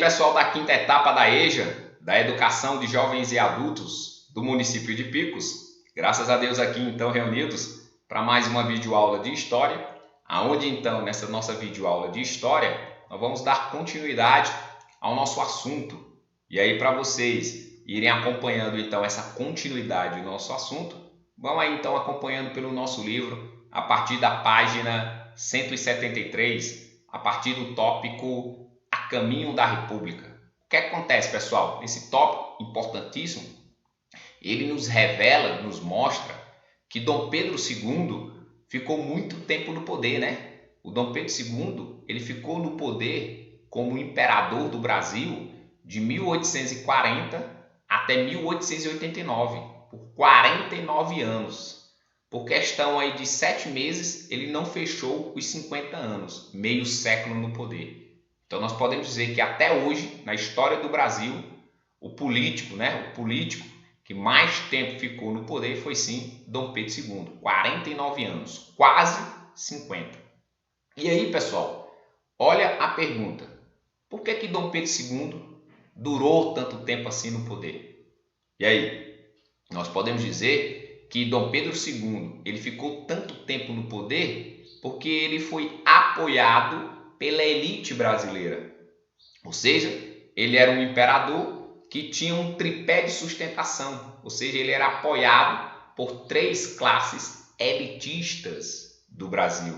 pessoal da quinta etapa da EJA, da Educação de Jovens e Adultos do município de Picos. Graças a Deus aqui então reunidos para mais uma videoaula de História, aonde então nessa nossa videoaula de História nós vamos dar continuidade ao nosso assunto. E aí para vocês irem acompanhando então essa continuidade do nosso assunto, vão aí então acompanhando pelo nosso livro a partir da página 173, a partir do tópico A Caminho da República. O que acontece, pessoal? Esse tópico importantíssimo, ele nos revela, nos mostra que Dom Pedro II ficou muito tempo no poder, né? O Dom Pedro II, ele ficou no poder como imperador do Brasil de 1840 até 1889, por 49 anos. Por questão aí de 7 meses, ele não fechou os 50 anos, meio século no poder. Então nós podemos dizer que até hoje, na história do Brasil, o político que mais tempo ficou no poder foi sim Dom Pedro II, 49 anos, quase 50. E aí, pessoal, olha a pergunta: por que Dom Pedro II durou tanto tempo assim no poder? E aí, nós podemos dizer que Dom Pedro II ele ficou tanto tempo no poder porque ele foi apoiado pela elite brasileira. Ou seja, ele era um imperador que tinha um tripé de sustentação, ou seja, ele era apoiado por 3 classes elitistas do Brasil.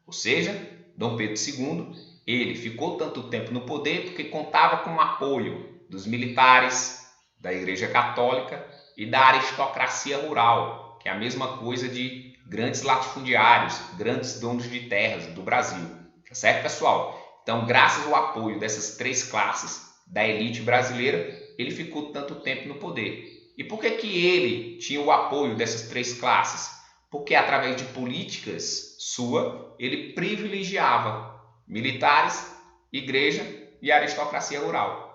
Ou seja, Dom Pedro II, ele ficou tanto tempo no poder porque contava com o apoio dos militares, da Igreja Católica e da aristocracia rural, que é a mesma coisa de grandes latifundiários, grandes donos de terras do Brasil. Tá certo, pessoal? Então, graças ao apoio dessas 3 classes da elite brasileira, ele ficou tanto tempo no poder. E por que ele tinha o apoio dessas 3 classes? Porque através de políticas ele privilegiava militares, igreja e aristocracia rural.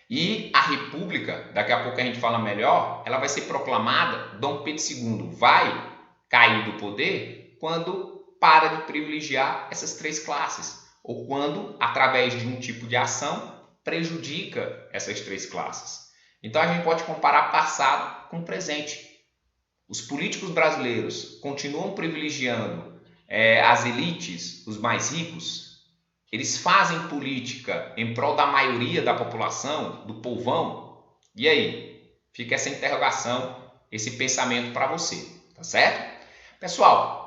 E a República, daqui a pouco a gente fala melhor, ela vai ser proclamada, Dom Pedro II vai cair do poder quando para de privilegiar essas 3 classes, ou quando, através de um tipo de ação, prejudica essas 3 classes. Então a gente pode comparar passado com presente. Os políticos brasileiros continuam privilegiando as elites, os mais ricos. Eles fazem política em prol da maioria da população, do povão. E aí? Fica essa interrogação, esse pensamento para você, tá certo? Pessoal,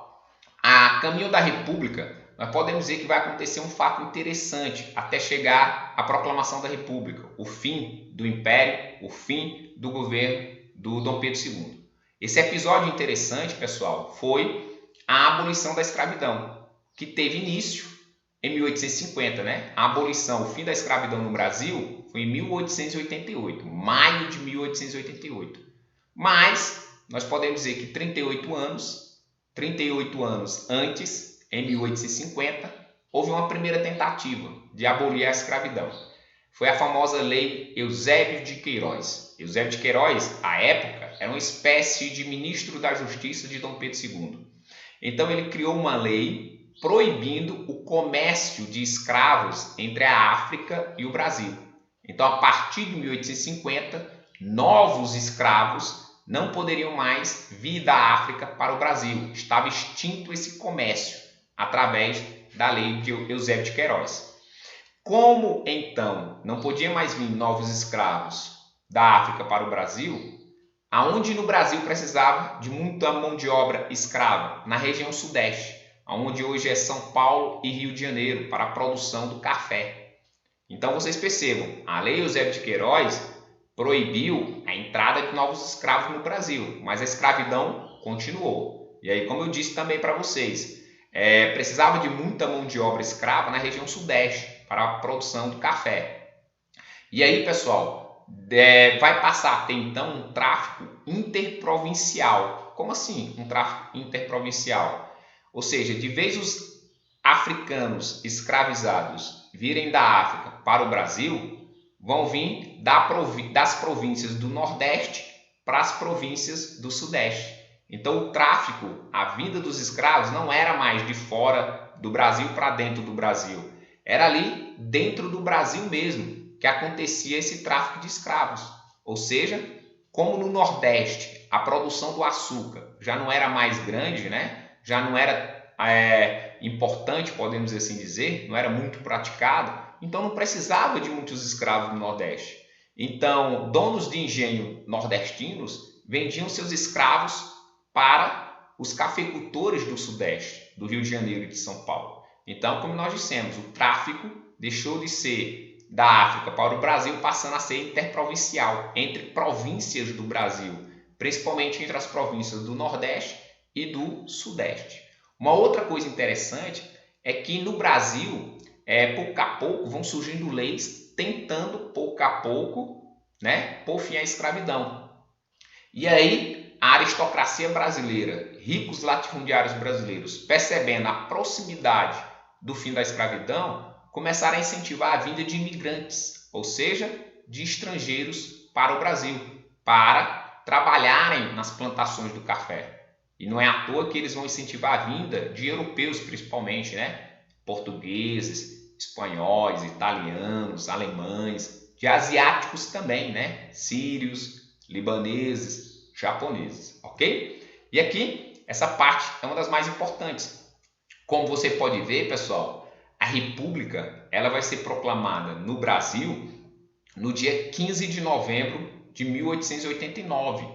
a caminho da República, nós podemos dizer que vai acontecer um fato interessante até chegar à proclamação da República, o fim do Império, o fim do governo do Dom Pedro II. Esse episódio interessante, pessoal, foi a abolição da escravidão, que teve início em 1850, né? A abolição, o fim da escravidão no Brasil foi em 1888, maio de 1888. Mas nós podemos dizer que 38 anos antes, em 1850, houve uma primeira tentativa de abolir a escravidão. Foi a famosa Lei Eusébio de Queiroz. Eusébio de Queiroz, à época, era uma espécie de ministro da Justiça de Dom Pedro II. Então ele criou uma lei proibindo o comércio de escravos entre a África e o Brasil. Então, a partir de 1850, novos escravos não poderiam mais vir da África para o Brasil. Estava extinto esse comércio através da lei de Eusébio de Queiroz. Como, então, não podia mais vir novos escravos da África para o Brasil, aonde no Brasil precisava de muita mão de obra escrava? Na região sudeste, onde hoje é São Paulo e Rio de Janeiro, para a produção do café. Então vocês percebam, a Lei Eusébio de Queiroz proibiu a entrada de novos escravos no Brasil, mas a escravidão continuou. E aí, como eu disse também para vocês, precisava de muita mão de obra escrava na região sudeste, para a produção do café. E aí, pessoal, vai passar a ter então um tráfico interprovincial. Como assim um tráfico interprovincial? Ou seja, de vez os africanos escravizados virem da África para o Brasil, vão vir das províncias do Nordeste para as províncias do Sudeste. Então o tráfico, a vinda dos escravos não era mais de fora do Brasil para dentro do Brasil. Era ali dentro do Brasil mesmo. que acontecia esse tráfico de escravos. Ou seja, como no Nordeste a produção do açúcar já não era mais grande, né? Já não era importante, podemos assim dizer, não era muito praticado, então não precisava de muitos escravos no Nordeste. Então, donos de engenho nordestinos vendiam seus escravos para os cafeicultores do Sudeste, do Rio de Janeiro e de São Paulo. Então, como nós dissemos, o tráfico deixou de ser da África para o Brasil, passando a ser interprovincial, entre províncias do Brasil, principalmente entre as províncias do Nordeste e do Sudeste. Uma outra coisa interessante é que no Brasil, pouco a pouco, vão surgindo leis tentando, pouco a pouco, né, pôr fim à escravidão. E aí, a aristocracia brasileira, ricos latifundiários brasileiros, percebendo a proximidade do fim da escravidão, começaram a incentivar a vinda de imigrantes, ou seja, de estrangeiros para o Brasil, para trabalharem nas plantações do café. E não é à toa que eles vão incentivar a vinda de europeus, principalmente, né? Portugueses, espanhóis, italianos, alemães, de asiáticos também, né? Sírios, libaneses, japoneses, ok? E aqui, essa parte é uma das mais importantes. Como você pode ver, pessoal, a República ela vai ser proclamada no Brasil no dia 15 de novembro de 1889.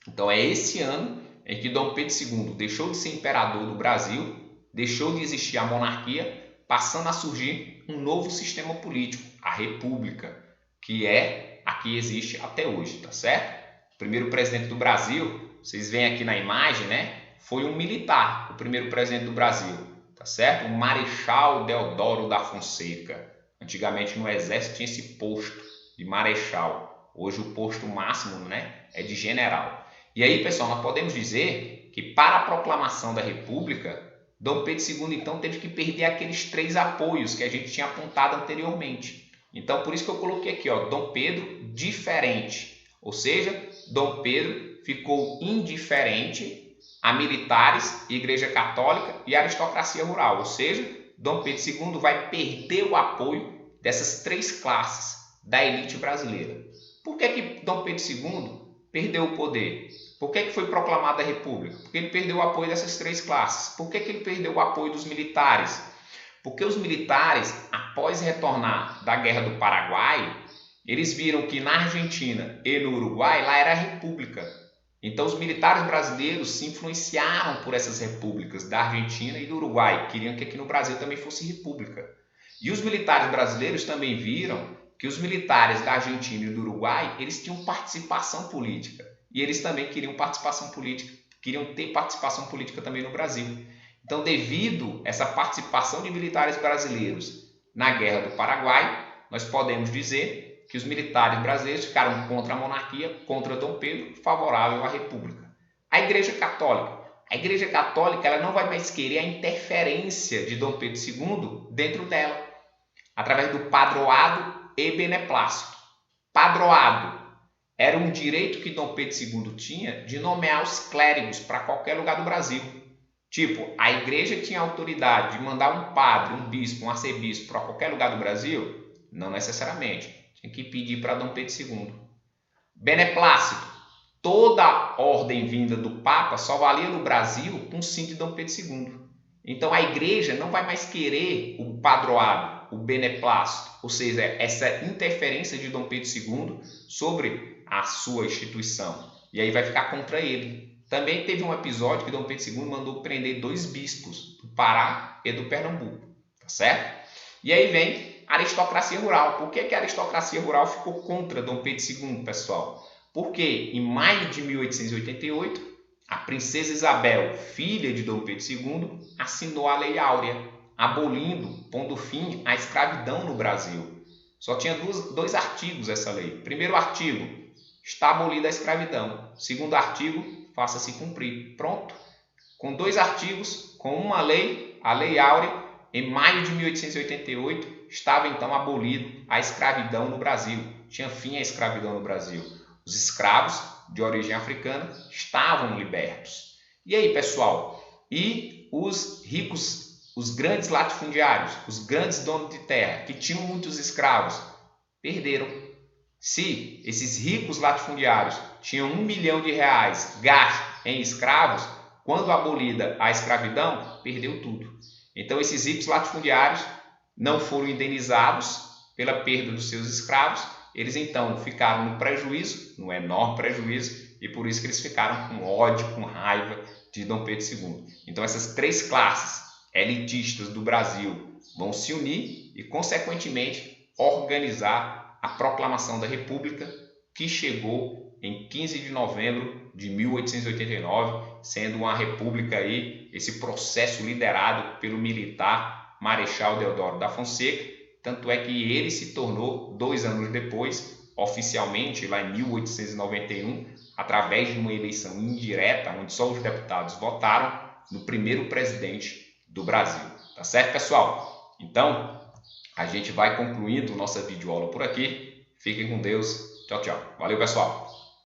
Então, é esse ano em que Dom Pedro II deixou de ser imperador do Brasil, deixou de existir a monarquia, passando a surgir um novo sistema político, a República, que é a que existe até hoje, tá certo? O primeiro presidente do Brasil, vocês veem aqui na imagem, né? Foi um militar, o primeiro presidente do Brasil, tá certo? O Marechal Deodoro da Fonseca. Antigamente no exército tinha esse posto de marechal. Hoje o posto máximo, né, é de general. E aí, pessoal, nós podemos dizer que para a proclamação da República, Dom Pedro II, então, teve que perder aqueles 3 apoios que a gente tinha apontado anteriormente. Então, por isso que eu coloquei aqui, ó, Dom Pedro diferente. Ou seja, Dom Pedro ficou indiferente a militares, Igreja Católica e aristocracia rural. Ou seja, Dom Pedro II vai perder o apoio dessas 3 classes da elite brasileira. Por que Dom Pedro II perdeu o poder? Por que foi proclamada a República? Porque ele perdeu o apoio dessas 3 classes. Por que ele perdeu o apoio dos militares? Porque os militares, após retornar da Guerra do Paraguai, eles viram que na Argentina e no Uruguai, lá era a República. Então os militares brasileiros se influenciaram por essas repúblicas da Argentina e do Uruguai. Queriam que aqui no Brasil também fosse república. E os militares brasileiros também viram que os militares da Argentina e do Uruguai, eles tinham participação política. E eles também queriam participação política, queriam ter participação política também no Brasil. Então, devido a essa participação de militares brasileiros na Guerra do Paraguai, nós podemos dizer que os militares brasileiros ficaram contra a monarquia, contra Dom Pedro, favorável à República. A Igreja Católica ela não vai mais querer a interferência de Dom Pedro II dentro dela, através do padroado e beneplácito. Padroado era um direito que Dom Pedro II tinha de nomear os clérigos para qualquer lugar do Brasil. Tipo, a igreja tinha autoridade de mandar um padre, um bispo, um arcebispo para qualquer lugar do Brasil? Não necessariamente. Tinha que pedir para Dom Pedro II. Beneplácito. Toda ordem vinda do Papa só valia no Brasil com o sim de Dom Pedro II. Então a igreja não vai mais querer o padroado, o beneplácito, ou seja, essa interferência de Dom Pedro II sobre a sua instituição. E aí vai ficar contra ele. Também teve um episódio que Dom Pedro II mandou prender 2 bispos, do Pará e do Pernambuco, tá certo? E aí vem a aristocracia rural. Por que a aristocracia rural ficou contra Dom Pedro II, pessoal? Porque em maio de 1888, a princesa Isabel, filha de Dom Pedro II, assinou a Lei Áurea, abolindo, pondo fim à escravidão no Brasil. Só tinha 2 artigos essa lei. Primeiro artigo, está abolida a escravidão. Segundo artigo, faça-se cumprir. Pronto. Com 2 artigos, com uma lei, a Lei Áurea, em maio de 1888, estava então abolido a escravidão no Brasil. Tinha fim à escravidão no Brasil. Os escravos de origem africana estavam libertos. E aí, pessoal? E os ricos, os grandes latifundiários, os grandes donos de terra, que tinham muitos escravos, perderam. Se esses ricos latifundiários tinham R$1 milhão gasto em escravos, quando abolida a escravidão, perdeu tudo. Então esses ricos latifundiários não foram indenizados pela perda dos seus escravos, eles então ficaram no prejuízo, no enorme prejuízo, e por isso que eles ficaram com ódio, com raiva de Dom Pedro II. Então essas três classes elitistas do Brasil vão se unir e, consequentemente, organizar a proclamação da República, que chegou em 15 de novembro de 1889, sendo uma república aí, esse processo liderado pelo militar Marechal Deodoro da Fonseca. Tanto é que ele se tornou, 2 anos depois, oficialmente, lá em 1891, através de uma eleição indireta, onde só os deputados votaram, no primeiro presidente do Brasil. Tá certo, pessoal? Então, a gente vai concluindo nossa videoaula por aqui. Fiquem com Deus. Tchau, tchau. Valeu, pessoal!